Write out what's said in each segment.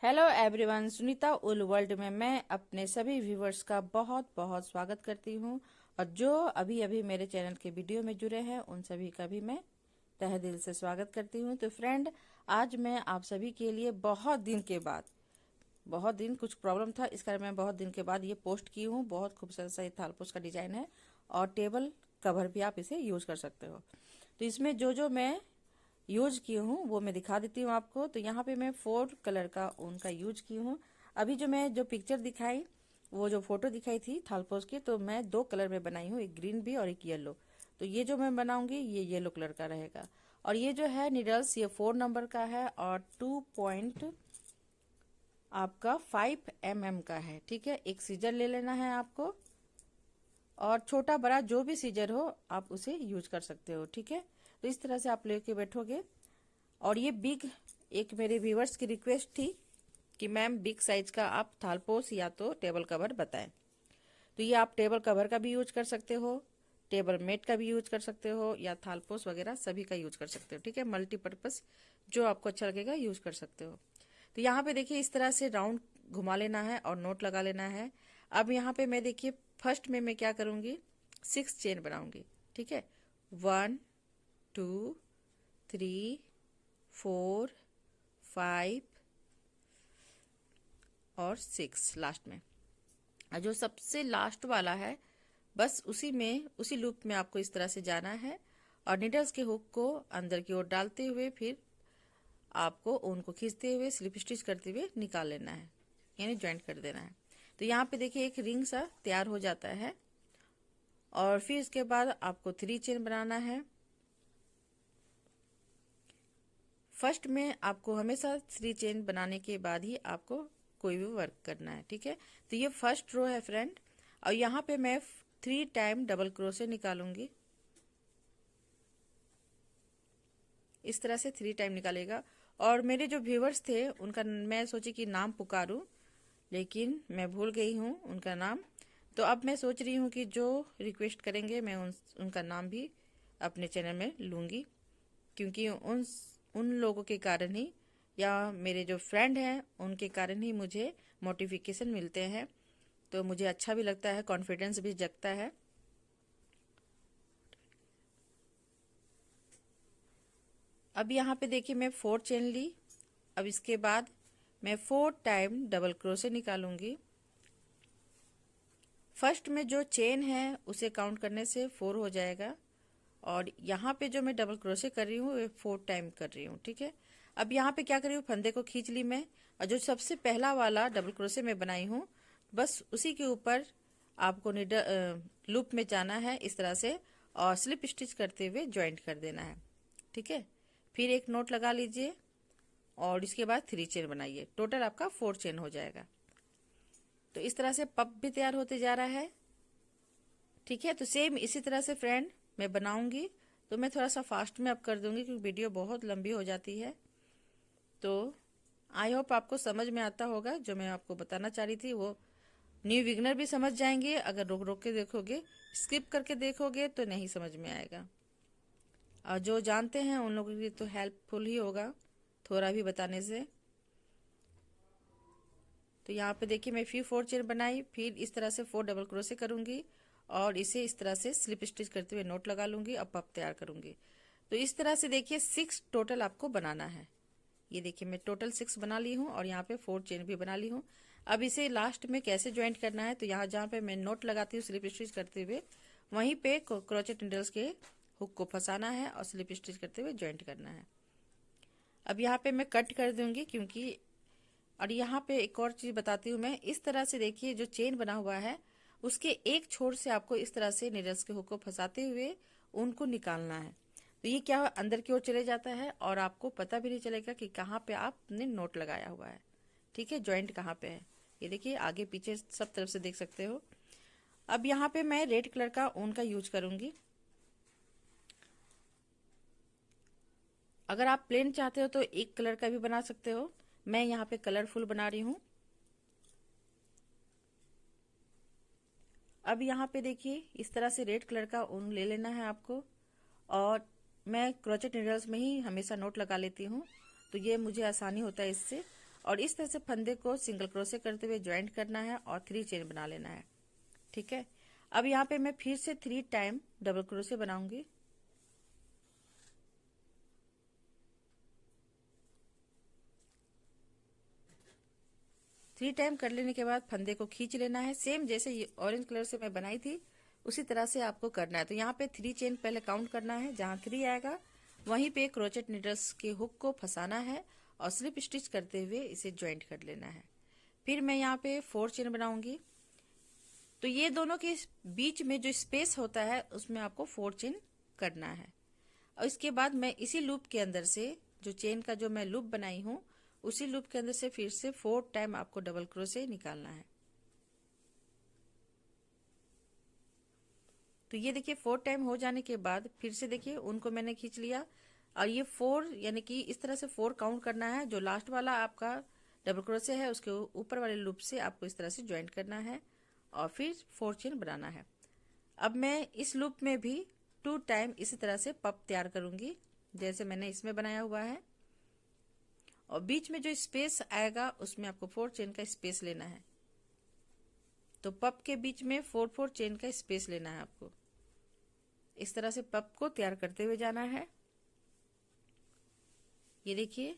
Hello everyone, Sunita उल world में मैं अपने सभी व्यूवर्स का बहुत बहुत स्वागत करती हूँ। और जो अभी अभी मेरे चैनल के वीडियो में जुड़े हैं उन सभी का भी मैं तहे दिल से स्वागत करती हूँ। तो फ्रेंड, आज मैं आप सभी के लिए बहुत दिन के बाद, बहुत दिन कुछ प्रॉब्लम था इस कारण मैं बहुत दिन के बाद ये पोस्ट की हूँ। बहुत खूबसूरत सा ये थालपोश का डिजाइन है और टेबल कवर भी आप इसे यूज कर सकते हो। तो इसमें जो जो मैं यूज की हूँ वो मैं दिखा देती हूँ आपको। तो यहाँ पे मैं 4 कलर का ऊन का यूज की हूँ। अभी जो मैं जो पिक्चर दिखाई, वो जो फोटो दिखाई थी थालपोश की, तो मैं 2 कलर में बनाई हूँ, एक ग्रीन भी और एक येलो। तो ये जो मैं बनाऊंगी ये येलो कलर का रहेगा। और ये जो है निडल्स, ये 4 नंबर का है और 2 पॉइंट आपका 5 mm का है। ठीक है, एक सीजर ले लेना है आपको और छोटा बड़ा जो भी सीजर हो आप उसे यूज कर सकते हो। ठीक है, तो इस तरह से आप लेके बैठोगे। और ये बिग, एक मेरे व्यूवर्स की रिक्वेस्ट थी कि मैम बिग साइज का आप थालपोश या तो टेबल कवर बताएं। तो ये आप टेबल कवर का भी यूज कर सकते हो, टेबल मेट का भी यूज कर सकते हो, या थालपोश वगैरह सभी का यूज कर सकते हो। ठीक है, मल्टीपर्पज जो आपको अच्छा लगेगा यूज कर सकते हो। तो यहाँ पे देखिए इस तरह से राउंड घुमा लेना है और नोट लगा लेना है। अब यहाँ पे मैं देखिए फर्स्ट में मैं क्या करूंगी, 6 चेन बनाऊंगी। ठीक है, 1 2 3 4 5 और 6 लास्ट में। और जो सबसे लास्ट वाला है बस उसी में, उसी लूप में आपको इस तरह से जाना है और नीडल्स के हुक को अंदर की ओर डालते हुए फिर आपको ऊन को खींचते हुए स्लिप स्टिच करते हुए निकाल लेना है, यानी ज्वाइंट कर देना है। तो यहाँ पे देखिए एक रिंग सा तैयार हो जाता है। और फिर इसके बाद आपको 3 चेन बनाना है। फर्स्ट में आपको हमेशा 3 चेन बनाने के बाद ही आपको कोई भी वर्क करना है। ठीक है, तो ये फर्स्ट रो है फ्रेंड। और यहाँ पे मैं 3 टाइम डबल क्रोशे निकालूंगी। इस तरह से 3 टाइम निकालेगा। और मेरे जो व्यूवर्स थे उनका मैं सोची कि नाम पुकारूं, लेकिन मैं भूल गई हूँ उनका नाम। तो अब मैं सोच रही हूँ कि जो रिक्वेस्ट करेंगे मैं उनका नाम भी अपने चैनल में लूंगी, क्योंकि उन लोगों के कारण ही, या मेरे जो फ्रेंड हैं उनके कारण ही मुझे मोटिफिकेशन मिलते हैं। तो मुझे अच्छा भी लगता है, कॉन्फिडेंस भी जगता है। अब यहाँ पे देखिए मैं 4 चेन ली। अब इसके बाद मैं 4 टाइम डबल क्रोशे निकालूंगी। फर्स्ट में जो चेन है उसे काउंट करने से 4 हो जाएगा। और यहाँ पे जो मैं डबल क्रोशे कर रही हूँ 4 टाइम कर रही हूँ। ठीक है, अब यहाँ पे क्या कर रही हूँ, फंदे को खींच ली मैं और जो सबसे पहला वाला डबल क्रोशे में बनाई हूँ बस उसी के ऊपर आपको लूप में जाना है इस तरह से और स्लिप स्टिच करते हुए ज्वाइंट कर देना है। ठीक है, फिर एक नोट लगा लीजिए और इसके बाद 3 चेन बनाइए। टोटल आपका 4 चेन हो जाएगा। तो इस तरह से पप भी तैयार होते जा रहा है। ठीक है, तो सेम इसी तरह से फ्रेंड मैं बनाऊंगी। तो मैं थोड़ा सा फास्ट में अब कर दूंगी क्योंकि वीडियो बहुत लंबी हो जाती है। तो आई होप आपको समझ में आता होगा। जो मैं आपको बताना चाह रही थी वो न्यू बिगनर भी समझ जाएंगे। अगर रोक रोक के देखोगे, स्किप करके देखोगे तो नहीं समझ में आएगा। और जो जानते हैं उन लोगों के लिए तो हेल्पफुल ही होगा थोड़ा भी बताने से। तो यहाँ पे देखिए मैं फिर 4 चेन बनाई, फिर इस तरह से 4 डबल क्रोशे करूंगी और इसे इस तरह से स्लिप स्टिच करते हुए नोट लगा लूंगी। अब पप तैयार करूंगी। तो इस तरह से देखिए 6 टोटल आपको बनाना है। ये देखिए मैं टोटल 6 बना ली हूँ और यहाँ पे 4 चेन भी बना ली हूँ। अब इसे लास्ट में कैसे ज्वाइंट करना है, तो यहाँ जहाँ पे मैं नोट लगाती हूँ स्लिप स्टिच करते हुए, वहीं पे क्रोचेट नीडल्स के हुक को फंसाना है और स्लिप स्टिच करते हुए ज्वाइंट करना है। अब यहाँ पे मैं कट कर दूंगी क्योंकि, और यहाँ पे एक और चीज बताती हूँ मैं। इस तरह से देखिए जो चेन बना हुआ है उसके एक छोर से आपको इस तरह से नीडल्स के हुक को फंसाते हुए उनको निकालना है। तो ये क्या अंदर की ओर चले जाता है और आपको पता भी नहीं चलेगा कि कहाँ पे आपने नोट लगाया हुआ है। ठीक है, ज्वाइंट कहाँ पे है ये देखिए, आगे पीछे सब तरफ से देख सकते हो। अब यहाँ पे मैं रेड कलर का ऊन का यूज करूंगी। अगर आप प्लेन चाहते हो तो एक कलर का भी बना सकते हो। मैं यहाँ पे कलरफुल बना रही हूँ। अब यहाँ पे देखिए इस तरह से रेड कलर का ऊन ले लेना है आपको। और मैं क्रोचेट नीडल्स में ही हमेशा नोट लगा लेती हूँ, तो ये मुझे आसानी होता है इससे। और इस तरह से फंदे को सिंगल क्रोशे करते हुए ज्वाइंट करना है और 3 चेन बना लेना है। ठीक है, अब यहाँ पे मैं फिर से 3 टाइम डबल क्रोशे बनाऊंगी। थ्री टाइम कर लेने के बाद फंदे को खींच लेना है। सेम जैसे ये ऑरेंज कलर से मैं बनाई थी उसी तरह से आपको करना है। तो यहाँ पे 3 चेन पहले काउंट करना है, जहाँ 3 आएगा वहीं पे क्रोचेट नीडल्स के हुक को फंसाना है और स्लिप स्टिच करते हुए इसे ज्वाइंट कर लेना है। फिर मैं यहाँ पे 4 चेन बनाऊंगी। तो ये दोनों के बीच में जो स्पेस होता है उसमें आपको 4 चेन करना है। और इसके बाद मैं इसी लूप के अंदर से जो चेन का जो मैं लूप बनाई हूँ उसी लूप के अंदर से फिर से 4 टाइम आपको डबल क्रोशे निकालना है। तो ये देखिए 4 टाइम हो जाने के बाद फिर से देखिए उनको मैंने खींच लिया और ये 4 यानी कि इस तरह से 4 काउंट करना है। जो लास्ट वाला आपका डबल क्रोशे है उसके ऊपर वाले लूप से आपको इस तरह से ज्वाइंट करना है और फिर 4 चेन बनाना है। अब मैं इस लूप में भी 2 टाइम इसी तरह से पप तैयार करूंगी जैसे मैंने इसमें बनाया हुआ है। और बीच में जो स्पेस आएगा उसमें आपको 4 चेन का स्पेस लेना है। तो पप के बीच में 4 चेन का स्पेस लेना है आपको। इस तरह से पप को तैयार करते हुए जाना है। ये देखिए,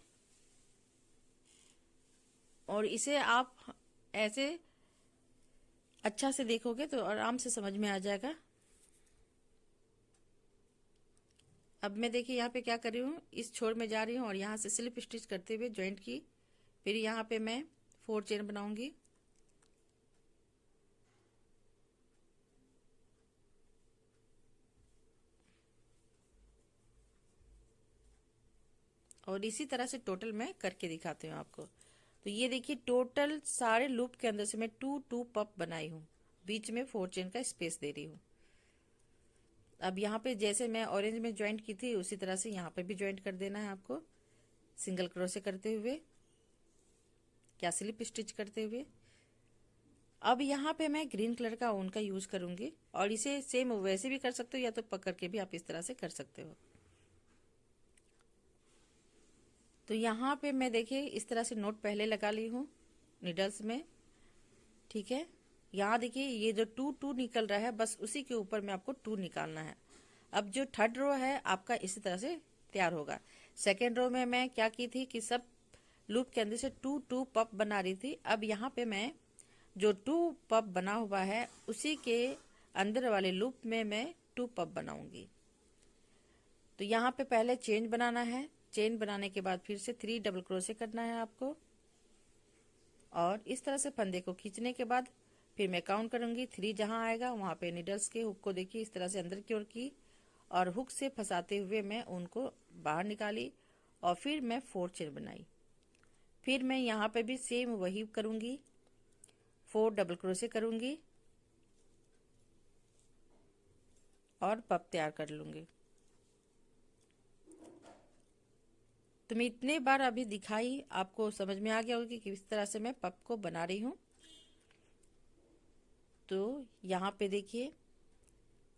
और इसे आप ऐसे अच्छा से देखोगे तो आराम से समझ में आ जाएगा। अब मैं देखिए यहाँ पे क्या कर रही हूँ, इस छोर में जा रही हूँ और यहाँ से स्लिप स्टिच करते हुए ज्वाइंट की। फिर यहाँ पे मैं 4 चेन बनाऊंगी। और इसी तरह से टोटल मैं करके दिखाती हूँ आपको। तो ये देखिए टोटल सारे लूप के अंदर से मैं 2 पप बनाई हूँ, बीच में 4 चेन का स्पेस दे रही हूँ। अब यहाँ पे जैसे मैं ऑरेंज में ज्वाइंट की थी उसी तरह से यहाँ पे भी ज्वाइंट कर देना है आपको, सिंगल क्रोशे करते हुए या स्लिप स्टिच करते हुए। अब यहाँ पे मैं ग्रीन कलर का ऊन का यूज करूंगी और इसे सेम वैसे भी कर सकते हो या तो पकड़ के भी आप इस तरह से कर सकते हो। तो यहाँ पे मैं देखिए इस तरह से नोट पहले लगा ली हूँ नीडल्स में। ठीक है, यहाँ देखिए ये जो 2 निकल रहा है बस उसी के ऊपर में आपको 2 निकालना है। अब जो थर्ड रो है आपका इसी तरह से तैयार होगा। सेकेंड रो में मैं क्या की थी कि सब लूप के अंदर से 2 पप बना रही थी। अब यहाँ पे मैं जो 2 पप बना हुआ है उसी के अंदर वाले लूप में मैं 2 पप बनाऊंगी। तो यहाँ पे पहले चेन बनाना है। चेन बनाने के बाद फिर से 3 डबल क्रोशे करना है आपको और इस तरह से फंदे को खींचने के बाद फिर मैं काउंट करूंगी। 3 जहां आएगा वहां पे निडल्स के हुक को देखिए इस तरह से अंदर की ओर की और हुक से फंसाते हुए मैं उनको बाहर निकाली और फिर मैं 4 चेन बनाई। फिर मैं यहाँ पे भी सेम वही करूंगी, 4 डबल क्रोशे करूंगी और पप तैयार कर लूंगी। तो मैं इतने बार अभी दिखाई, आपको समझ में आ गया होगा कि किस तरह से मैं पप को बना रही हूँ। तो यहाँ पे देखिए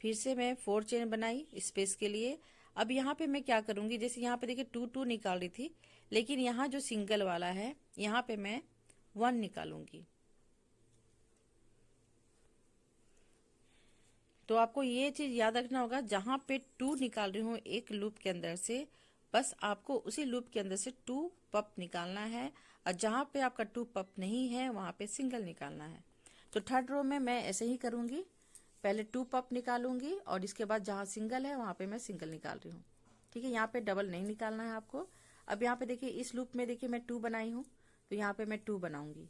फिर से मैं 4 चेन बनाई स्पेस के लिए। अब यहाँ पे मैं क्या करूंगी, जैसे यहाँ पे देखिए 2 निकाल रही थी लेकिन यहाँ जो सिंगल वाला है यहाँ पे मैं 1 निकालूंगी। तो आपको ये चीज याद रखना होगा, जहां पे 2 निकाल रही हूँ एक लूप के अंदर से बस आपको उसी लूप के अंदर से 2 पप निकालना है और जहां पे आपका 2 पप नहीं है वहां पे सिंगल निकालना है। तो थर्ड रो में मैं ऐसे ही करूंगी, पहले 2 पप निकालूंगी और इसके बाद जहां सिंगल है वहां पे मैं सिंगल निकाल रही हूँ। ठीक है, यहाँ पे डबल नहीं निकालना है आपको। अब यहाँ पे देखिए इस लूप में देखिए मैं 2 बनाई हूँ तो यहाँ पे मैं 2 बनाऊंगी।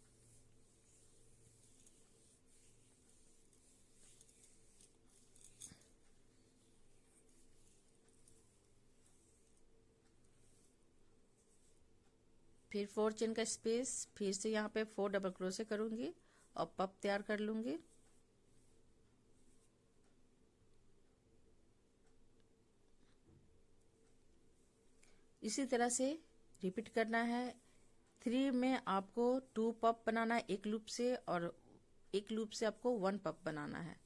फिर 4 चेन का स्पेस, फिर से यहाँ पे 4 डबल क्रोशे करूंगी और पप तैयार कर लूंगी। इसी तरह से रिपीट करना है। 3 में आपको 2 पप बनाना है एक लूप से और एक लूप से आपको 1 पप बनाना है,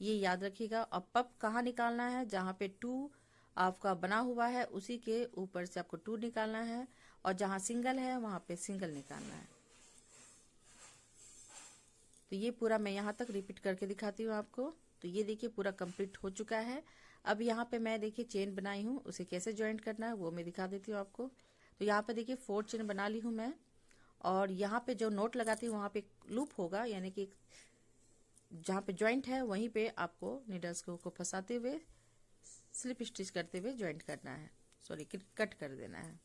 ये याद रखिएगा। और पप कहाँ निकालना है, जहाँ पे 2 आपका बना हुआ है उसी के ऊपर से आपको 2 निकालना है और जहां सिंगल है वहां पे सिंगल निकालना है। तो ये पूरा मैं यहाँ तक रिपीट करके दिखाती हूँ आपको। तो ये देखिए पूरा कंप्लीट हो चुका है। अब यहाँ पे मैं देखिए चेन बनाई हूँ, उसे कैसे ज्वाइंट करना है वो मैं दिखा देती हूँ आपको। तो यहाँ पे देखिए 4 चेन बना ली हूँ मैं, और यहाँ पे जो नोट लगाती हूँ वहाँ पे लूप होगा, यानी कि जहाँ पे ज्वाइंट है वहीं पे आपको नीडल्स को फंसाते हुए स्लिप स्टिच करते हुए ज्वाइंट करना है, सॉरी कट कर देना है।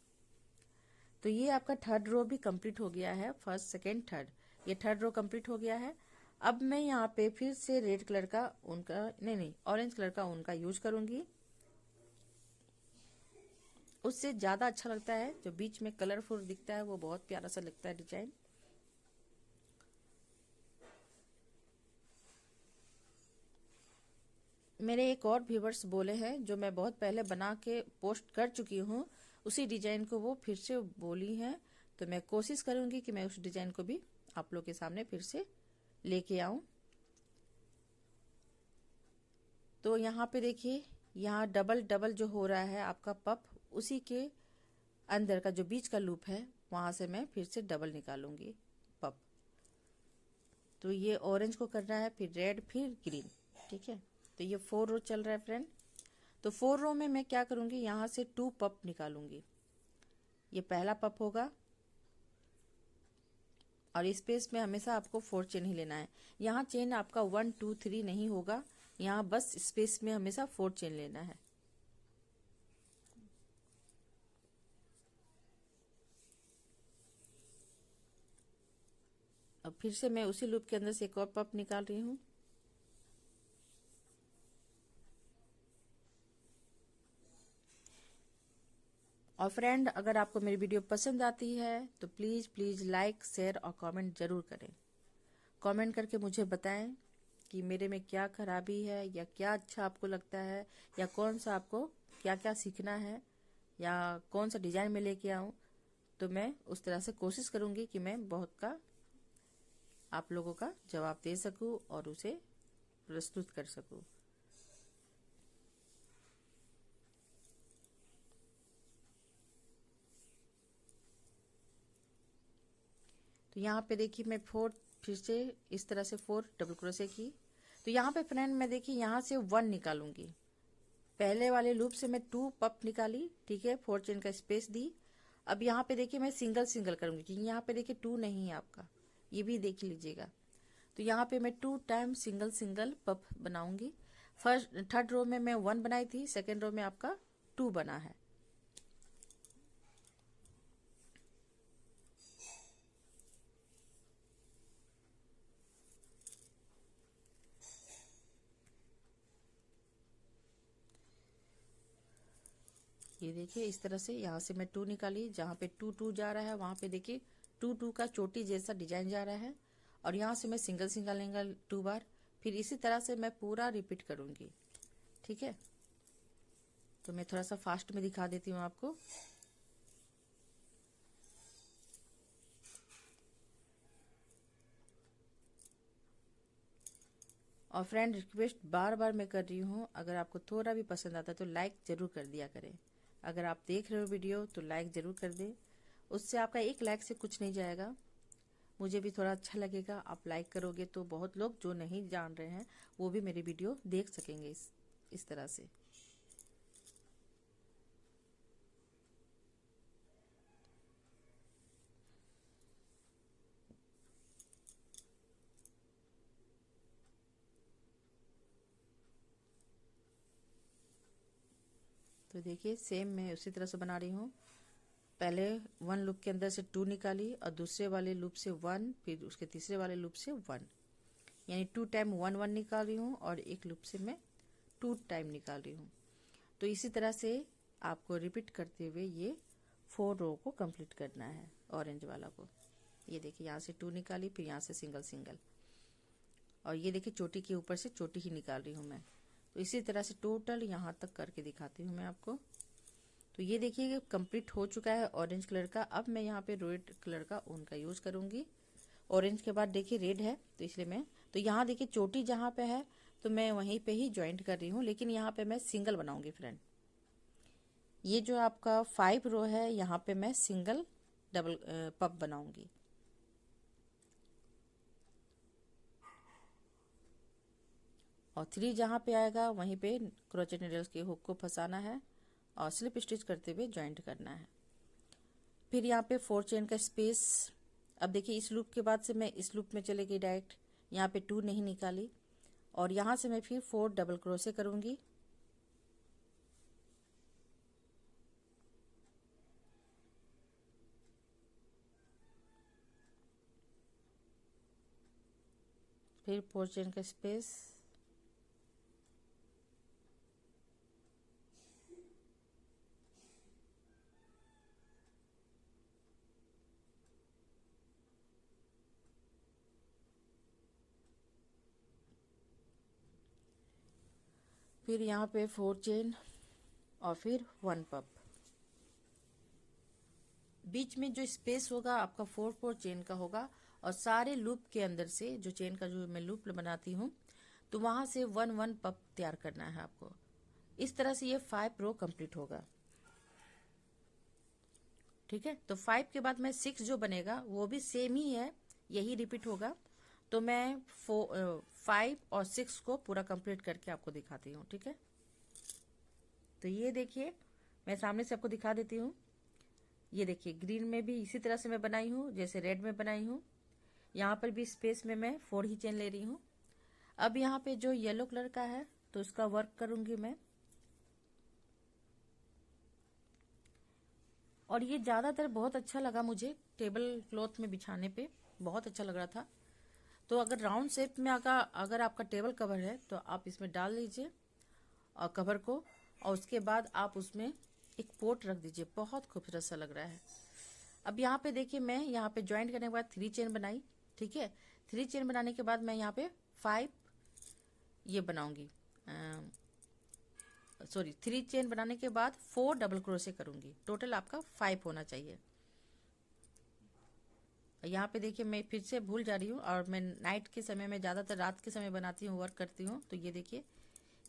तो ये आपका थर्ड रो भी कंप्लीट हो गया है, फर्स्ट सेकेंड थर्ड, ये थर्ड रो कंप्लीट हो गया है। अब मैं यहाँ पे फिर से रेड कलर का उनका नहीं ऑरेंज कलर का ऊन का यूज करूंगी, उससे ज्यादा अच्छा लगता है, जो बीच में कलरफुल दिखता है वो बहुत प्यारा सा लगता है डिजाइन। मेरे एक और व्यूवर्स बोले हैं, जो मैं बहुत पहले बना के पोस्ट कर चुकी हूँ, उसी डिजाइन को वो फिर से बोली हैं। तो मैं कोशिश करूंगी कि मैं उस डिजाइन को भी आप लोग के सामने फिर से लेके आऊं। तो यहाँ पे देखिए, यहाँ डबल डबल जो हो रहा है आपका पप, उसी के अंदर का जो बीच का लूप है वहां से मैं फिर से डबल निकालूंगी पप। तो ये ऑरेंज को करना है, फिर रेड, फिर ग्रीन, ठीक है। तो ये 4 रो चल रहा है फ्रेंड। तो 4 रो में मैं क्या करूंगी, यहाँ से 2 पप निकालूंगी। ये पहला पप होगा, और स्पेस में हमेशा आपको 4 चेन ही लेना है। यहाँ चेन आपका 1 2 3 नहीं होगा, यहाँ बस स्पेस में हमेशा 4 चेन लेना है। अब फिर से मैं उसी लूप के अंदर से एक और पप निकाल रही हूँ। और फ्रेंड, अगर आपको मेरी वीडियो पसंद आती है तो प्लीज प्लीज लाइक, शेयर और कमेंट जरूर करें। कमेंट करके मुझे बताएं कि मेरे में क्या खराबी है, या क्या अच्छा आपको लगता है, या कौन सा आपको क्या क्या सीखना है, या कौन सा डिजाइन में लेके आऊं। तो मैं उस तरह से कोशिश करूंगी कि मैं बहुत का आप लोगों का जवाब दे सकूं और उसे प्रस्तुत कर सकूं। तो यहाँ पे देखिए मैं 4 फिर से इस तरह से 4 डबल क्रोशे की। तो यहाँ पे फ्रेंड मैं देखिए यहाँ से 1 निकालूंगी। पहले वाले लूप से मैं 2 पप निकाली, ठीक है, 4 चेन का स्पेस दी। अब यहाँ पे देखिए मैं सिंगल सिंगल करूंगी, क्योंकि यहाँ पे देखिए 2 नहीं है आपका, ये भी देख लीजिएगा। तो यहाँ पे मैं 2 टाइम सिंगल सिंगल पप बनाऊंगी। फर्स्ट थर्ड रो में मैं 1 बनाई थी, सेकेंड रो में आपका 2 बना है। ये देखिए इस तरह से यहाँ से मैं 2 निकाली, जहाँ पे 2 2 जा रहा है वहां पे देखिए 2 2 का चोटी जैसा डिजाइन जा रहा है, और यहाँ से मैं सिंगल सिंगल लेंगे 2 बार। फिर इसी तरह से मैं पूरा रिपीट करूंगी, ठीक है। तो मैं थोड़ा सा फास्ट में दिखा देती हूँ आपको। और फ्रेंड, रिक्वेस्ट बार बार मैं कर रही हूँ, अगर आपको थोड़ा भी पसंद आता है तो लाइक जरूर कर दिया करें। अगर आप देख रहे हो वीडियो तो लाइक जरूर कर दें, उससे आपका एक लाइक से कुछ नहीं जाएगा, मुझे भी थोड़ा अच्छा लगेगा। आप लाइक करोगे तो बहुत लोग जो नहीं जान रहे हैं वो भी मेरी वीडियो देख सकेंगे इस तरह से। तो देखिए सेम मैं उसी तरह से बना रही हूँ। पहले 1 लूप के अंदर से 2 निकाली, और दूसरे वाले लूप से 1, फिर उसके तीसरे वाले लूप से 1, यानी 2 टाइम 1 1 निकाल रही हूँ, और एक लूप से मैं 2 टाइम निकाल रही हूँ। तो इसी तरह से आपको रिपीट करते हुए ये 4 रो को कंप्लीट करना है, ऑरेंज वाला को। ये देखिए यहाँ से 2 निकाली, फिर यहाँ से सिंगल सिंगल, और ये देखिए चोटी के ऊपर से चोटी ही निकाल रही हूँ मैं। तो इसी तरह से टोटल यहाँ तक करके दिखाती हूँ मैं आपको। तो ये देखिए कंप्लीट हो चुका है ऑरेंज कलर का। अब मैं यहाँ पे रेड कलर का ऊन का यूज करूंगी। ऑरेंज के बाद देखिए रेड है, तो इसलिए मैं, तो यहाँ देखिए चोटी जहाँ पे है तो मैं वहीं पे ही ज्वाइंट कर रही हूँ, लेकिन यहाँ पे मैं सिंगल बनाऊंगी फ्रेंड। ये जो आपका 5 रो है, यहाँ पे मैं सिंगल डबल पप बनाऊंगी। और 3 जहाँ पे आएगा वहीं पे क्रोचेट नीडल्स की हुक को फंसाना है और स्लिप स्टिच करते हुए ज्वाइंट करना है। फिर यहाँ पे 4 चेन का स्पेस। अब देखिए इस लूप के बाद से मैं इस लूप में चले गई डायरेक्ट, यहाँ पे 2 नहीं निकाली और यहाँ से मैं फिर 4 डबल क्रोशे करूँगी। फिर 4 चेन का स्पेस, फिर यहाँ पे 4 चेन और फिर 1 पप। बीच में जो स्पेस होगा आपका 4 चेन का होगा और सारे लूप के अंदर से जो चेन का जो मैं लूप बनाती हूँ तो वहां से 1 पप तैयार करना है आपको। इस तरह से ये 5 रो कंप्लीट होगा। ठीक है, तो 5 के बाद मैं 6 जो बनेगा वो भी सेम ही है, यही रिपीट होगा। तो मैं 5 और 6 को पूरा कंप्लीट करके आपको दिखाती हूँ। ठीक है, तो ये देखिए मैं सामने से आपको दिखा देती हूँ। ये देखिए ग्रीन में भी इसी तरह से मैं बनाई हूँ जैसे रेड में बनाई हूँ। यहाँ पर भी स्पेस में मैं 4 ही चेन ले रही हूँ। अब यहाँ पे जो येलो कलर का है तो उसका वर्क करूंगी मैं। और ये ज्यादातर बहुत अच्छा लगा मुझे, टेबल क्लॉथ में बिछाने पे बहुत अच्छा लग रहा था। तो अगर राउंड शेप में अगर आपका टेबल कवर है तो आप इसमें डाल लीजिए और कवर को, और उसके बाद आप उसमें एक पोट रख दीजिए, बहुत खूबसूरत सा लग रहा है। अब यहाँ पे देखिए मैं यहाँ पे ज्वाइंट करने के बाद 3 चेन बनाई। ठीक है, 3 चेन बनाने के बाद मैं यहाँ पे 5 ये बनाऊंगी, 3 चेन बनाने के बाद 4 डबल क्रोशे करूंगी। टोटल आपका 5 होना चाहिए। यहाँ पे देखिए मैं फिर से भूल जा रही हूँ, और मैं नाइट के समय में ज़्यादातर रात के समय बनाती हूँ, वर्क करती हूँ। तो ये देखिए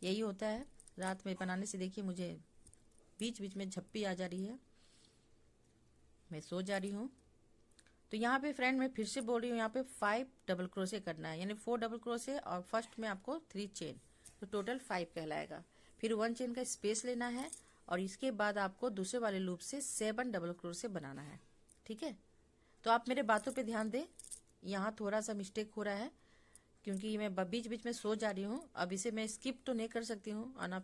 यही होता है, रात में बनाने से देखिए मुझे बीच बीच में झप्पी आ जा रही है, मैं सो जा रही हूँ। तो यहाँ पे फ्रेंड मैं फिर से बोल रही हूँ, यहाँ पे 5 डबल क्रोशे करना है, यानी 4 डबल क्रोशे और फर्स्ट में आपको 3 चेन, तो टोटल 5 कहलाएगा। फिर 1 चेन का स्पेस लेना है और इसके बाद आपको दूसरे वाले लूप से 7 डबल क्रोशे बनाना है। ठीक है, तो आप मेरे बातों पे ध्यान दें, यहाँ थोड़ा सा मिस्टेक हो रहा है क्योंकि मैं बीच बीच में सो जा रही हूँ। अब इसे मैं स्किप तो नहीं कर सकती हूँ और ना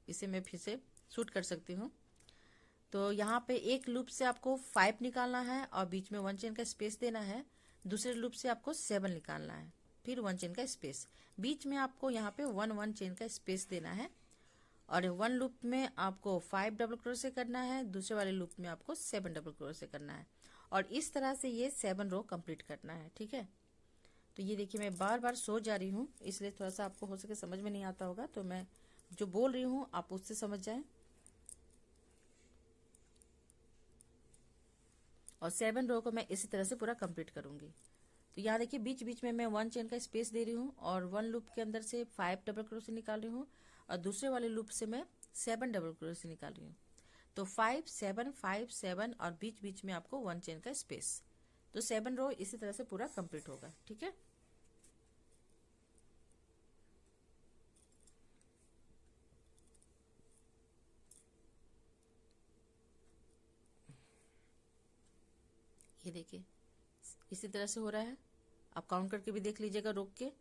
इसे मैं फिर से शूट कर सकती हूँ। तो यहाँ पे एक लूप से आपको 5 निकालना है और बीच में 1 चेन का स्पेस देना है। दूसरे लूप से आपको 7 निकालना है, फिर 1 चेन का स्पेस। बीच में आपको यहाँ पे 1 चेन का स्पेस देना है और 1 लूप में आपको 5 डबल क्रोशे करना है, दूसरे वाले लूप में आपको 7 डबल क्रोशे करना है और इस तरह से ये 7 रो कंप्लीट करना है। ठीक है, तो ये देखिए मैं बार बार सो जा रही हूँ, इसलिए थोड़ा सा आपको हो सके समझ में नहीं आता होगा, तो मैं जो बोल रही हूँ आप उससे समझ जाएं। और 7 रो को मैं इसी तरह से पूरा कंप्लीट करूंगी। तो यहाँ देखिए बीच बीच में मैं 1 चेन का स्पेस दे रही हूँ और 1 लूप के अंदर से 5 डबल क्रोशे निकाल रही हूँ और दूसरे वाले लूप से मैं 7 डबल क्रोशे निकाल रही हूँ। तो 5 7 5 7 और बीच बीच में आपको 1 चेन का स्पेस। तो 7 रो इसी तरह से पूरा कंप्लीट होगा। ठीक है, ये देखिए इसी तरह से हो रहा है, आप काउंट करके भी देख लीजिएगा रोक के।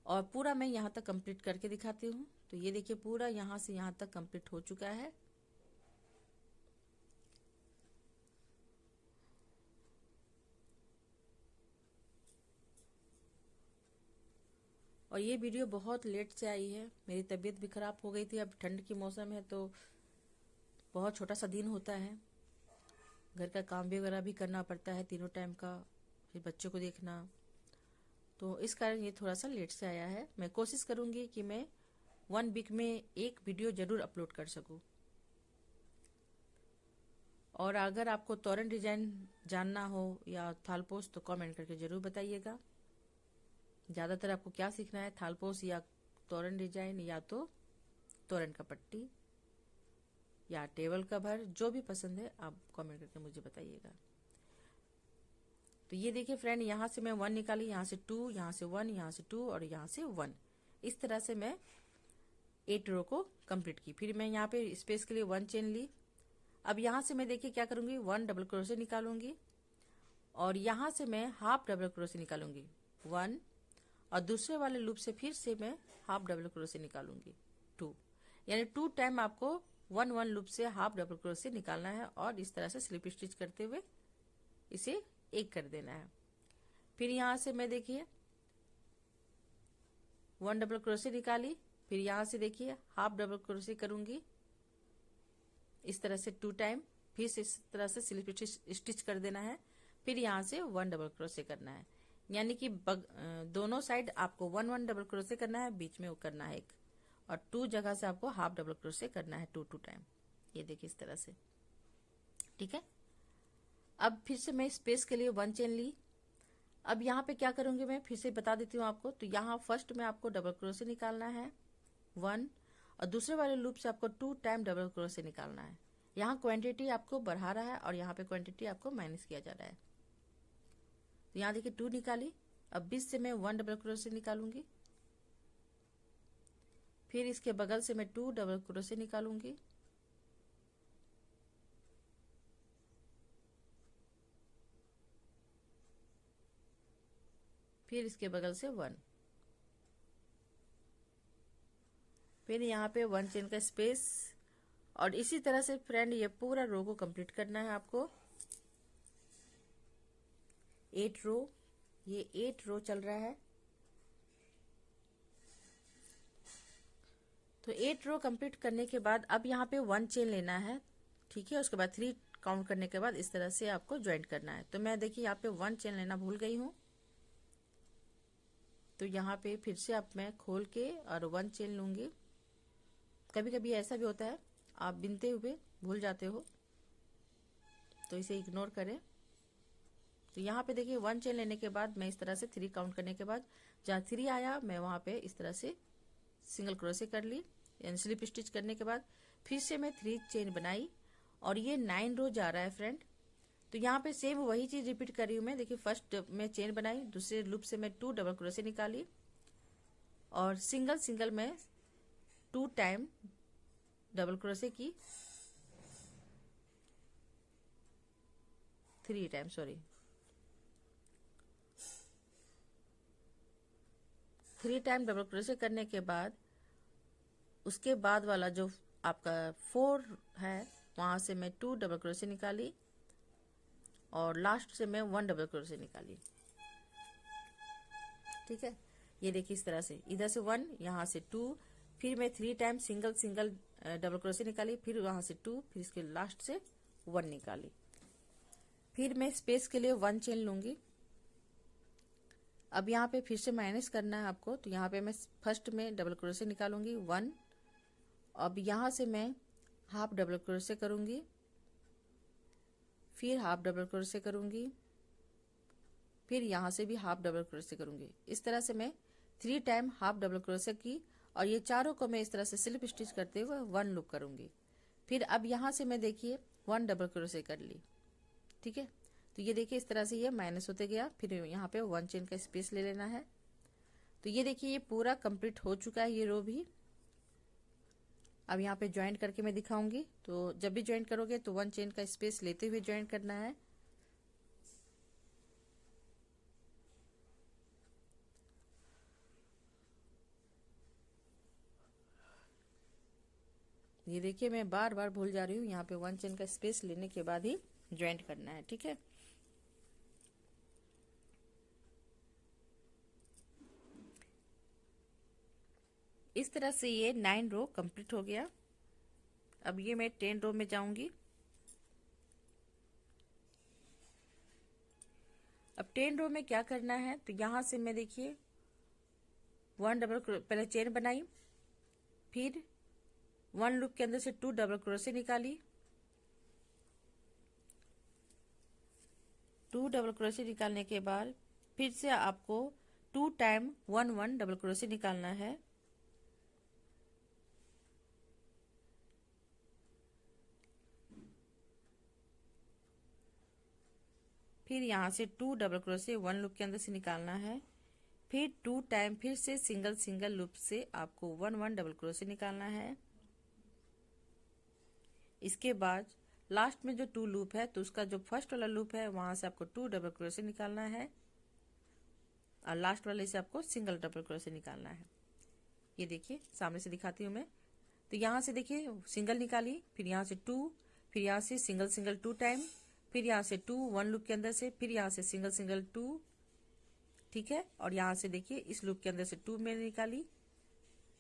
और पूरा मैं यहाँ तक कंप्लीट करके दिखाती हूँ। तो ये देखिए पूरा यहाँ से यहाँ तक कंप्लीट हो चुका है। और ये वीडियो बहुत लेट से आई है, मेरी तबीयत भी खराब हो गई थी। अब ठंड की मौसम है तो बहुत छोटा सा दिन होता है, घर का काम भी वगैरह भी करना पड़ता है तीनों टाइम का, फिर बच्चों को देखना, तो इस कारण ये थोड़ा सा लेट से आया है। मैं कोशिश करूंगी कि मैं 1 वीक में एक वीडियो जरूर अपलोड कर सकूं। और अगर आपको तोरण डिजाइन जानना हो या थालपोश तो कमेंट करके जरूर बताइएगा। ज़्यादातर आपको क्या सीखना है, थालपोश या तोरण डिजाइन या तो तोरण का पट्टी। या टेबल कवर, जो भी पसंद है आप कमेंट करके मुझे बताइएगा। तो ये देखिए फ्रेंड, यहाँ से मैं 1 निकाली, यहाँ से 2, यहाँ से 1, यहाँ से 2 और यहाँ से 1। इस तरह से मैं 8 रो को कंप्लीट की। फिर मैं यहाँ पे स्पेस के लिए 1 चेन ली। अब यहाँ से मैं देखिए क्या करूँगी, 1 डबल क्रोशे निकालूंगी और यहाँ से मैं हाफ डबल क्रोशे निकालूंगी 1, और दूसरे वाले लूप से फिर से मैं हाफ डबल क्रोशे निकालूंगी 2, यानी 2 टाइम आपको 1 लूप से हाफ डबल क्रोशे निकालना है और इस तरह से स्लिप स्टिच करते हुए इसे एक कर देना है। फिर यहाँ से मैं देखिए 1 डबल क्रोशे निकाली, फिर यहाँ से देखिए हाफ डबल क्रोशे करूंगी इस तरह से 2 टाइम, फिर से इस तरह से स्लिप स्टिच कर देना है। फिर यहाँ से 1 डबल क्रोशे करना है, यानी कि दोनों साइड आपको 1 डबल क्रोशे करना है, बीच में वो करना है एक, और 2 जगह से आपको हाफ डबल क्रोशे करना है 2 टाइम। ये देखिए इस तरह से, ठीक है। अब फिर से मैं स्पेस के लिए 1 चेन ली। अब यहाँ पे क्या करूंगी, मैं फिर से बता देती हूँ आपको। तो यहाँ फर्स्ट में आपको डबल क्रोशे निकालना है 1, और दूसरे वाले लूप से आपको 2 टाइम डबल क्रोशे निकालना है। यहाँ क्वांटिटी आपको बढ़ा रहा है और यहाँ पे क्वांटिटी आपको माइनस किया जा रहा है। तो यहाँ देखिए 2 निकाली, अब बीच से मैं 1 डबल क्रोशे निकालूंगी, फिर इसके बगल से मैं 2 डबल क्रोशे निकालूंगी, फिर इसके बगल से 1, फिर यहाँ पे 1 चेन का स्पेस, और इसी तरह से फ्रेंड ये पूरा रो को कंप्लीट करना है आपको। 8 रो, ये 8 रो चल रहा है। तो 8 रो कंप्लीट करने के बाद अब यहाँ पे 1 चेन लेना है, ठीक है। उसके बाद 3 काउंट करने के बाद इस तरह से आपको ज्वाइंट करना है। तो मैं देखिए यहाँ पे 1 चेन लेना भूल गई हूँ, तो यहाँ पे फिर से आप मैं खोल के और 1 चेन लूंगी। कभी कभी ऐसा भी होता है आप बिनते हुए भूल जाते हो, तो इसे इग्नोर करें। तो यहाँ पे देखिए 1 चेन लेने के बाद मैं इस तरह से 3 काउंट करने के बाद जहाँ 3 आया मैं वहाँ पे इस तरह से सिंगल क्रोशे कर ली, यानी स्लिप स्टिच करने के बाद फिर से मैं 3 चेन बनाई और ये 9 रो जा रहा है फ्रेंड। तो यहाँ पे सेम वही चीज रिपीट कर रही हूँ मैं। देखिए फर्स्ट में चेन बनाई, दूसरे लूप से मैं 2 डबल क्रोशे निकाली और सिंगल सिंगल में 2 टाइम डबल क्रोशे की, 3 time, sorry 3 time double crochet करने के बाद उसके बाद वाला जो आपका 4 है वहां से मैं 2 डबल क्रोशे निकाली और लास्ट से मैं 1 डबल क्रोशे निकाली, ठीक है। ये देखिए इस तरह से, इधर से 1, यहाँ से 2, फिर मैं 3 time single single double crochet निकाली, फिर वहां से 2, फिर इसके लास्ट से 1 निकाली। फिर मैं स्पेस के लिए 1 चेन लूंगी। अब यहाँ पे फिर से माइनस करना है आपको, तो यहाँ पे मैं फर्स्ट में डबल क्रोशे निकालूंगी 1, अब यहाँ से मैं हाफ डबल क्रोशे करूंगी, फिर हाफ डबल क्रोशे करूंगी, फिर यहाँ से भी हाफ डबल क्रोशे करूंगी। इस तरह से मैं 3 टाइम हाफ डबल क्रोशे की और ये चारों को मैं इस तरह से स्लिप स्टिच करते हुए 1 लूप करूंगी। फिर अब यहाँ से मैं देखिए 1 डबल क्रोशे कर ली, ठीक है। तो ये देखिए इस तरह से ये माइनस होते गया, फिर यहाँ पे 1 चेन का स्पेस ले लेना है। तो ये देखिए ये पूरा कंप्लीट हो चुका है ये रो भी। अब यहाँ पे ज्वाइंट करके मैं दिखाऊंगी। तो जब भी ज्वाइंट करोगे तो 1 चेन का स्पेस लेते हुए ज्वाइंट करना है। ये देखिए मैं बार बार भूल जा रही हूँ, यहाँ पे 1 चेन का स्पेस लेने के बाद ही ज्वाइंट करना है, ठीक है। इस तरह से ये 9 रो कंप्लीट हो गया। अब ये मैं 10 रो में जाऊंगी। अब 10 रो में क्या करना है, तो यहां से मैं देखिए 1 डबल पहले चेन बनाई, फिर 1 लूप के अंदर से 2 डबल क्रोशे निकाली, 2 डबल क्रोशे निकालने के बाद फिर से आपको 2 टाइम 1 डबल क्रोशे निकालना है। फिर यहाँ से 2 डबल क्रोशे 1 लूप के अंदर से निकालना है, फिर 2 टाइम फिर से सिंगल सिंगल लूप से आपको 1 डबल क्रोशे निकालना है। इसके बाद लास्ट में जो 2 लूप है तो उसका जो फर्स्ट वाला लूप है वहां से आपको 2 डबल क्रोशे निकालना है और लास्ट वाले से आपको सिंगल डबल क्रोशे निकालना है। ये देखिए सामने से दिखाती हूँ मैं। तो यहाँ से देखिए सिंगल निकाली, फिर यहाँ से 2, फिर यहाँ से सिंगल सिंगल 2 टाइम, फिर यहाँ से 2 1 लूप के अंदर से, फिर यहाँ से सिंगल सिंगल 2, ठीक है। और यहाँ से देखिए इस लूप के अंदर से 2 मैंने निकाली।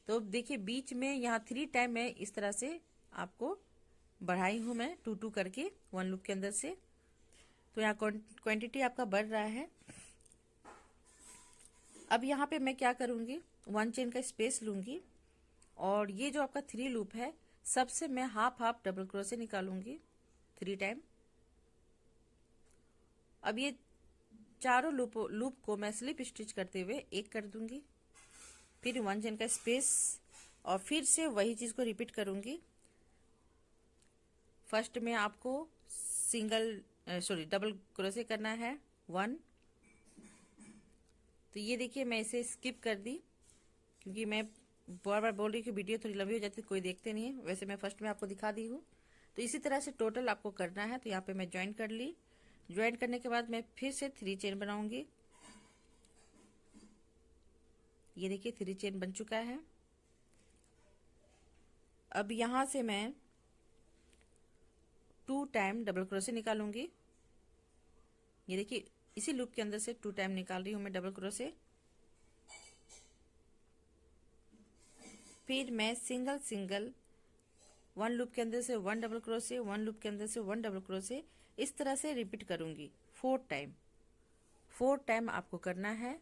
तो देखिए बीच में यहाँ 3 टाइम मैं इस तरह से आपको बढ़ाई हूँ मैं 2 2 करके 1 लूप के अंदर से। तो यहाँ क्वांटिटी आपका बढ़ रहा है। अब यहाँ पे मैं क्या करूंगी, 1 चेन का स्पेस लूंगी और ये जो आपका 3 लूप है सबसे मैं हाफ हाफ डबल क्रोशे निकालूंगी 3 टाइम। अब ये चारों लूप को मैं स्लिप स्टिच करते हुए एक कर दूंगी, फिर 1 चेन का स्पेस और फिर से वही चीज को रिपीट करूंगी। फर्स्ट में आपको डबल क्रोशे करना है 1। तो ये देखिए मैं इसे स्किप कर दी क्योंकि मैं बार बार बोल रही हूँ कि वीडियो थोड़ी लंबी हो जाती है, कोई देखते नहीं है। वैसे मैं फर्स्ट में आपको दिखा दी हूँ। तो इसी तरह से टोटल आपको करना है। तो यहाँ पे मैं ज्वाइन कर ली। ज्वाइन करने के बाद मैं फिर से 3 चेन बनाऊंगी। ये देखिए 3 चेन बन चुका है। अब यहाँ से मैं 2 टाइम डबल क्रोशे निकालूंगी। ये देखिए इसी लूप के अंदर से 2 टाइम निकाल रही हूँ मैं डबल क्रोशे। फिर मैं सिंगल सिंगल 1 लूप के अंदर से 1 डबल क्रोशे, 1 लूप के अंदर से 1 डबल क्रोशे, इस तरह से रिपीट करूंगी 4 टाइम। 4 टाइम आपको करना है।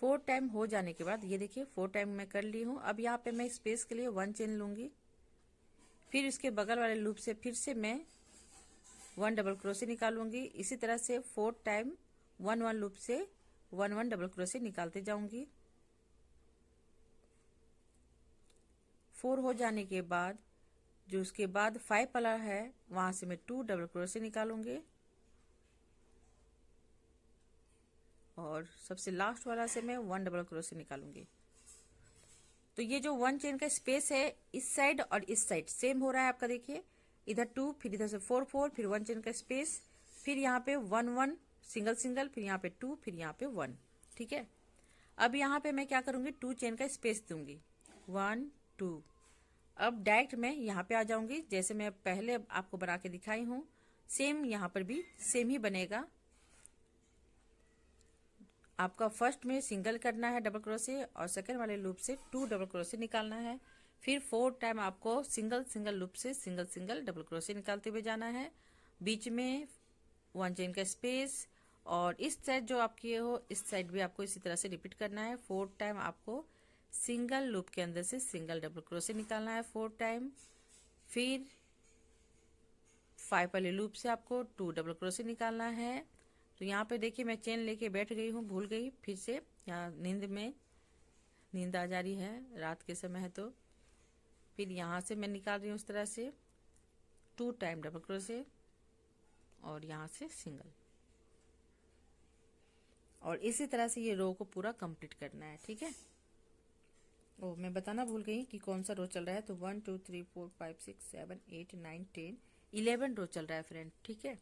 4 टाइम हो जाने के बाद ये देखिए 4 टाइम मैं कर ली हूँ। अब यहाँ पे मैं स्पेस के लिए 1 चेन लूंगी, फिर इसके बगल वाले लूप से फिर से मैं 1 डबल क्रोशे निकालूंगी। इसी तरह से 4 टाइम 1 1 लूप से 1 1 डबल क्रोशे निकालते जाऊंगी। 4 हो जाने के बाद जो उसके बाद 5 वाला है वहां से मैं 2 डबल क्रोशे निकालूंगी और सबसे लास्ट वाला से मैं 1 डबल क्रोशे निकालूंगी। तो ये जो 1 चेन का स्पेस है इस साइड और इस साइड सेम हो रहा है आपका। देखिए इधर 2, फिर इधर से 4 4, फिर 1 चेन का स्पेस, फिर यहाँ पे 1 1 सिंगल सिंगल, फिर यहाँ पे 2, फिर यहाँ पे 1, ठीक है। अब यहाँ पे मैं क्या करूंगी, 2 चेन का स्पेस दूंगी 1 2। अब डायरेक्ट मैं यहाँ पे आ जाऊंगी जैसे मैं पहले आपको बना के दिखाई हूँ, सेम यहाँ पर भी सेम ही बनेगा। आपका फर्स्ट में सिंगल करना है डबल क्रोशे और सेकंड वाले लूप से 2 डबल क्रोशे निकालना है। फिर 4 टाइम आपको सिंगल सिंगल लूप से सिंगल सिंगल डबल क्रोशे निकालते हुए जाना है। बीच में 1 चेन का स्पेस और इस साइड जो आप किए हो इस साइड भी आपको इसी तरह से रिपीट करना है। 4 टाइम आपको सिंगल लूप के अंदर से सिंगल डबल क्रोशे निकालना है 4 टाइम। फिर 5 वाले लूप से आपको 2 डबल क्रोशे निकालना है। तो यहाँ पे देखिए मैं चेन लेके बैठ गई हूँ, भूल गई फिर से, यहाँ नींद आ जा रही है, रात के समय है। तो फिर यहाँ से मैं निकाल रही हूँ इस तरह से 2 टाइम डबल क्रोशे और यहाँ से सिंगल, और इसी तरह से ये रो को पूरा कंप्लीट करना है, ठीक है। ओ मैं बताना भूल गई कि कौन सा रो चल रहा है। तो 1 2 3 4 5 6 7 8 9 10 11 रो चल रहा है फ्रेंड, ठीक है।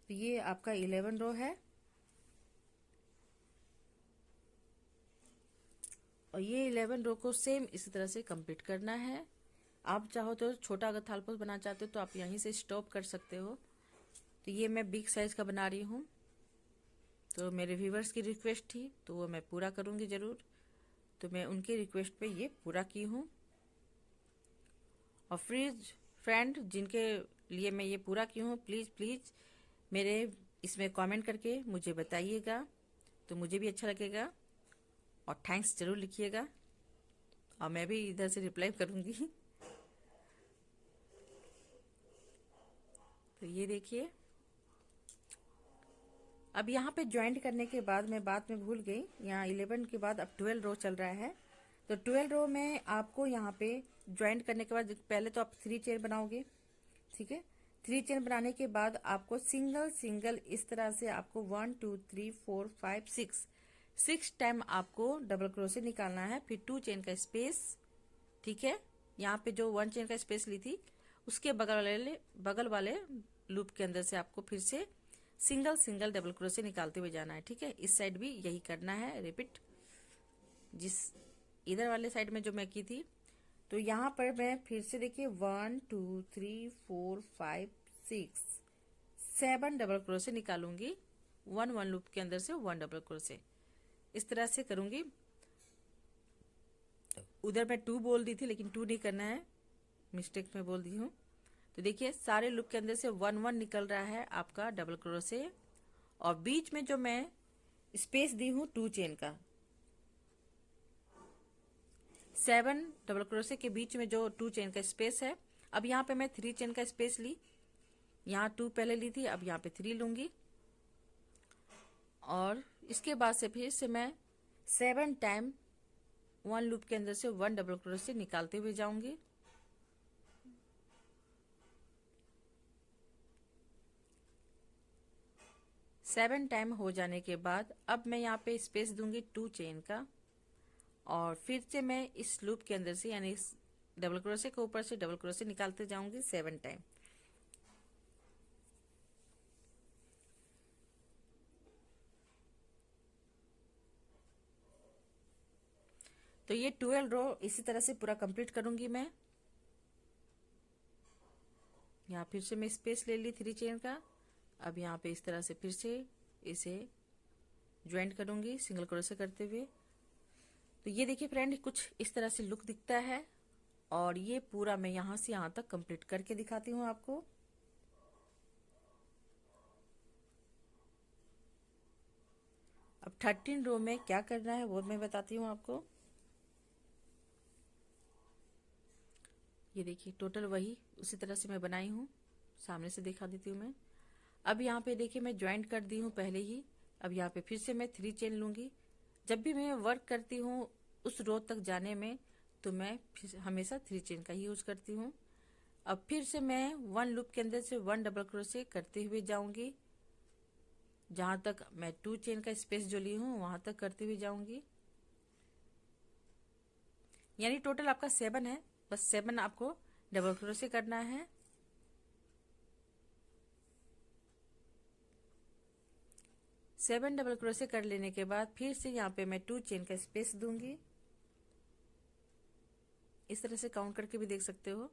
तो ये आपका 11 रो है और ये 11 रो को सेम इसी तरह से कंप्लीट करना है। आप चाहो तो छोटा अगर थालपोस बनाना चाहते हो तो आप यहीं से स्टॉप कर सकते हो। तो ये मैं बिग साइज का बना रही हूँ, तो मेरे व्यूवर्स की रिक्वेस्ट थी तो वो मैं पूरा करूंगी जरूर। तो मैं उनके रिक्वेस्ट पे ये पूरा की हूँ। और फ्रेंड जिनके लिए मैं ये पूरा की हूँ, प्लीज़ प्लीज़ मेरे इसमें कमेंट करके मुझे बताइएगा, तो मुझे भी अच्छा लगेगा। और थैंक्स जरूर लिखिएगा और मैं भी इधर से रिप्लाई करूँगी। तो ये देखिए अब यहाँ पे ज्वाइंट करने के बाद मैं बात में भूल गई, यहाँ 11 के बाद अब 12 रो चल रहा है। तो 12 रो में आपको यहाँ पे ज्वाइंट करने के बाद पहले तो आप 3 चेन बनाओगे, ठीक है। 3 चेन बनाने के बाद आपको सिंगल सिंगल इस तरह से आपको 1 2 3 4 5 6 टाइम आपको डबल क्रोशे निकालना है। फिर 2 चेन का स्पेस, ठीक है। यहाँ पे जो 1 चेन का स्पेस ली थी उसके बगल वाले लूप के अंदर से आपको फिर से सिंगल सिंगल डबल क्रोशे निकालते हुए जाना है, ठीक है। इस साइड भी यही करना है, रिपीट जिस इधर वाले साइड में जो मैं की थी। तो यहाँ पर मैं फिर से देखिए 1 2 3 4 5 6 7 डबल क्रोशे निकालूंगी। 1 लूप के अंदर से 1 डबल क्रोशे इस तरह से करूंगी। उधर मैं 2 बोल दी थी लेकिन 2 नहीं करना है, मिस्टेक में बोल दी हूँ। तो देखिए सारे लूप के अंदर से 1 निकल रहा है आपका डबल क्रोशे, और बीच में जो मैं स्पेस दी हूँ 2 चेन का, 7 डबल क्रोशे के बीच में जो 2 चेन का स्पेस है। अब यहाँ पे मैं 3 चेन का स्पेस ली, यहाँ 2 पहले ली थी, अब यहाँ पे 3 लूंगी। और इसके बाद से फिर से मैं 7 टाइम 1 लूप के अंदर से 1 डबल क्रोशे निकालते हुए जाऊंगी। सेवन टाइम हो जाने के बाद अब मैं यहाँ पे स्पेस दूंगी 2 चेन का, और फिर से मैं इस लूप के अंदर से यानी इस डबल क्रोशे के ऊपर से डबल क्रोशे निकालते जाऊंगी 7 टाइम। तो ये 12 रो इसी तरह से पूरा कंप्लीट करूंगी मैं। यहाँ फिर से मैं स्पेस ले ली 3 चेन का। अब यहाँ पे इस तरह से फिर से इसे ज्वाइंट करूंगी सिंगल क्रोशे करते हुए। तो ये देखिए फ्रेंड कुछ इस तरह से लुक दिखता है, और ये पूरा मैं यहाँ से यहाँ तक कंप्लीट करके दिखाती हूँ आपको। अब 13 रो में क्या करना है वो मैं बताती हूँ आपको। ये देखिए टोटल वही उसी तरह से मैं बनाई हूँ, सामने से दिखा देती हूँ मैं। अब यहाँ पे देखिए मैं ज्वाइंट कर दी हूँ पहले ही। अब यहाँ पे फिर से मैं 3 चेन लूंगी। जब भी मैं वर्क करती हूँ उस रो तक जाने में तो मैं हमेशा 3 चेन का ही यूज करती हूँ। अब फिर से मैं 1 लूप के अंदर से 1 डबल क्रोशे करते हुए जाऊंगी, जहां तक मैं 2 चेन का स्पेस जो ली हूँ वहां तक करते हुए जाऊंगी। यानी टोटल आपका 7 है, बस 7 आपको डबल क्रोशे करना है। सेवन डबल क्रोशे कर लेने के बाद फिर से यहाँ पे मैं 2 चेन का स्पेस दूंगी। इस तरह से काउंट करके भी देख सकते हो।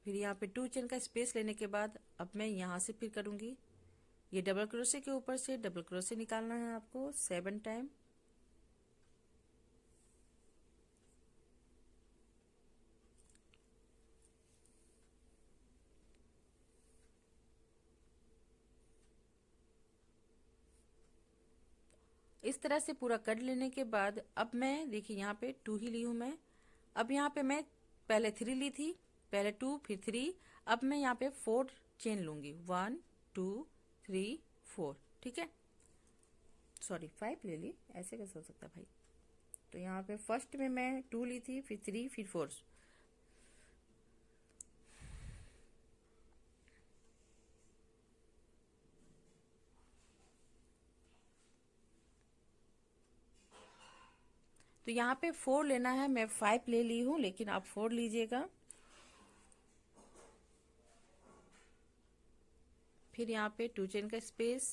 फिर यहाँ पे 2 चेन का स्पेस लेने के बाद अब मैं यहाँ से फिर करूंगी, ये डबल क्रोशे के ऊपर से डबल क्रोशे निकालना है आपको 7 टाइम। इस तरह से पूरा कर लेने के बाद अब मैं देखिए यहाँ पे 2 ही ली हूं मैं। अब यहाँ पे मैं पहले 3 ली थी, पहले 2 फिर 3। अब मैं यहाँ पे 4 चेन लूंगी, 1 2 3 4, ठीक है। सॉरी 5 ले ली, ऐसे कैसे हो सकता है भाई। तो यहाँ पे फर्स्ट में मैं 2 ली थी, फिर 3 फिर 4। तो यहाँ पे 4 लेना है, मैं 5 ले ली हूं लेकिन आप 4 लीजिएगा। फिर यहाँ पे 2 चेन का स्पेस,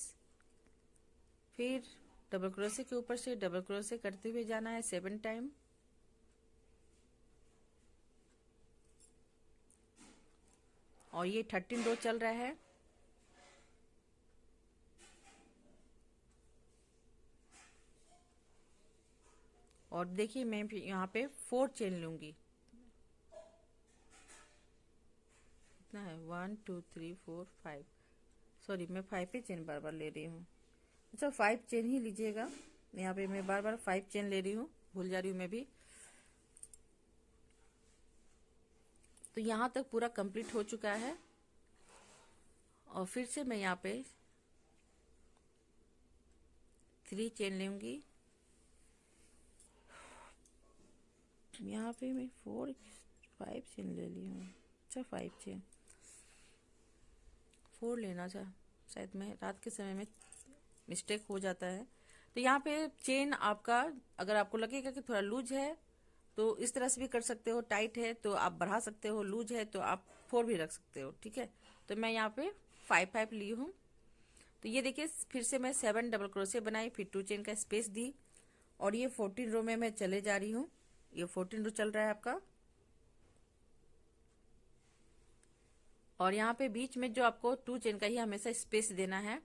फिर डबल क्रोशे के ऊपर से डबल क्रोशे करते हुए जाना है 7 टाइम। और ये 13 रो चल रहा है। और देखिए मैं यहाँ पे 4 चेन लूंगी। कितना है 1 2 3 4 5, सॉरी मैं 5 पे चेन बार बार ले रही हूँ। अच्छा 5 चेन ही लीजिएगा, यहाँ पे मैं बार बार 5 चेन ले रही हूँ, भूल जा रही हूँ मैं भी। तो यहाँ तक पूरा कंप्लीट हो चुका है। और फिर से मैं यहाँ पे 3 चेन लूंगी। यहाँ पे मैं 5 चेन ले ली हूँ। अच्छा 5 चेन, 4 लेना था, शायद मैं रात के समय में मिस्टेक हो जाता है। तो यहाँ पे चेन आपका, अगर आपको लगेगा कि थोड़ा लूज है तो इस तरह से भी कर सकते हो, टाइट है तो आप बढ़ा सकते हो, लूज है तो आप 4 भी रख सकते हो, ठीक है। तो मैं यहाँ पे 5 ली हूँ। तो ये देखिए फिर से मैं 7 डबल क्रोशे बनाई, फिर 2 चेन का स्पेस दी, और ये 14 रो में मैं चले जा रही हूँ। ये 14 रो चल रहा है आपका, और यहाँ पे बीच में जो आपको 2 चेन का ही हमेशा स्पेस देना है।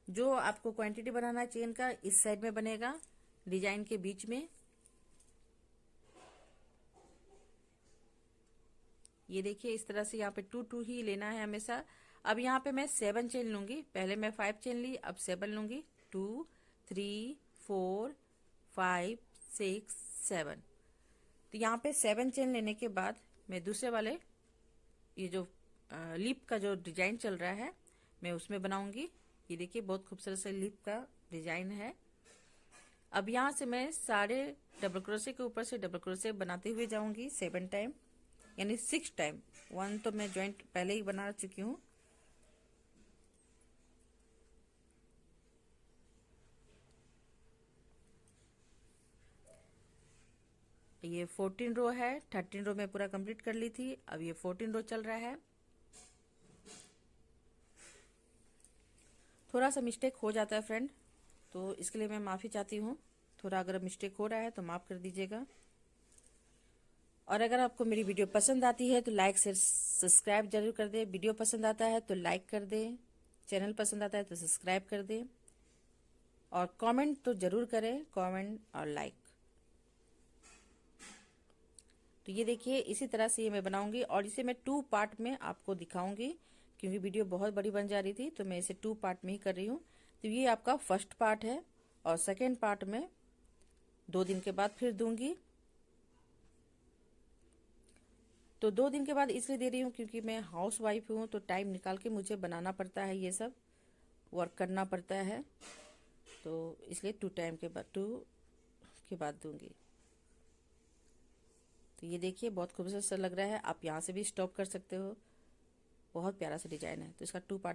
जो आपको क्वांटिटी बनाना है चेन का, इस साइड में बनेगा डिजाइन के बीच में। ये देखिए इस तरह से यहाँ पे 2 ही लेना है हमेशा। अब यहाँ पे मैं 7 चेन लूंगी, पहले मैं 5 चेन ली, अब 7 लूंगी। 2 3 4 5 6 7। तो यहाँ पे 7 चेन लेने के बाद मैं दूसरे वाले, ये जो लीप का जो डिजाइन चल रहा है, मैं उसमें बनाऊंगी। ये देखिए बहुत खूबसूरत से लीप का डिजाइन है। अब यहाँ से मैं सारे डबल क्रोशे के ऊपर से डबल क्रोशे बनाते हुए जाऊंगी 7 टाइम, यानी 6 टाइम। 1 तो मैं जॉइंट पहले ही बना चुकी हूँ। ये 14 रो है, 13 रो में पूरा कंप्लीट कर ली थी, अब ये 14 रो चल रहा है। थोड़ा सा मिस्टेक हो जाता है फ्रेंड, तो इसके लिए मैं माफ़ी चाहती हूँ। थोड़ा अगर मिस्टेक हो रहा है तो माफ़ कर दीजिएगा। और अगर आपको मेरी वीडियो पसंद आती है तो लाइक से सब्सक्राइब जरूर कर दे। वीडियो पसंद आता है तो लाइक कर दे, चैनल पसंद आता है तो सब्सक्राइब कर दे, और कमेंट तो जरूर करें, कमेंट और लाइक। तो ये देखिए इसी तरह से ये मैं बनाऊंगी, और इसे मैं 2 पार्ट में आपको दिखाऊंगी, क्योंकि वीडियो बहुत बड़ी बन जा रही थी तो मैं इसे 2 पार्ट में ही कर रही हूँ। तो ये आपका फर्स्ट पार्ट है, और सेकेंड पार्ट में 2 दिन के बाद फिर दूंगी। तो 2 दिन के बाद इसलिए दे रही हूँ क्योंकि मैं हाउस वाइफ हूँ, तो टाइम निकाल के मुझे बनाना पड़ता है, ये सब वर्क करना पड़ता है, तो इसलिए 2 के बाद दूंगी। तो ये देखिए बहुत खूबसूरत सा लग रहा है, आप यहाँ से भी स्टॉप कर सकते हो। बहुत प्यारा सा डिजाइन है। तो इसका 2 पार्ट